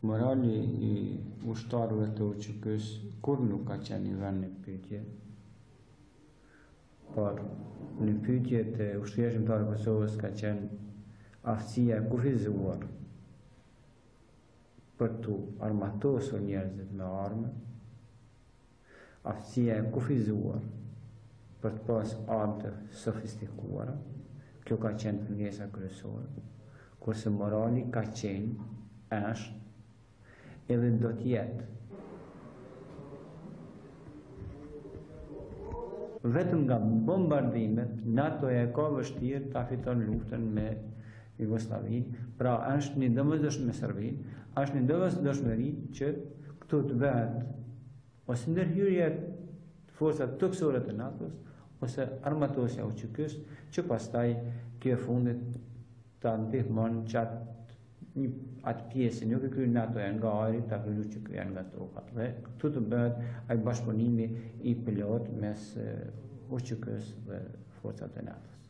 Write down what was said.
Morali I ushtarëve të UÇK-s kur nuk ka qenë një vend në pyetje, por në pyetjet e Ushtrisë Shqiptare të Kosovës ka qenë aftësia e kufizuar për të armatosur njerëzit me armë, aftësia e kufizuar për të pas armë të sofistikuara, kjo ka qenë pengesa kryesore, kurse morali ka qenë, është, edhe do të jetë. Vetëm nga bombardimet, NATO-ja e ka vështirë ta fiton luftën me Jugosllavinë, pra është një domosdoshmëri me Serbinë, është një domosdoshmëri që këtu të bëhet ose ndërhyrje të forcave toksore të NATO-s, ose armatosja UÇK-s, që pastaj kjo e fundit ta ndihmon që atë pjesën, nuk e kryen NATO-ja nga ajri, ta kryen UÇK-ja nga toka. Dhe këtu të bëhet ai bashkëpunimi I plot mes UÇK-s dhe forcave të NATO-s.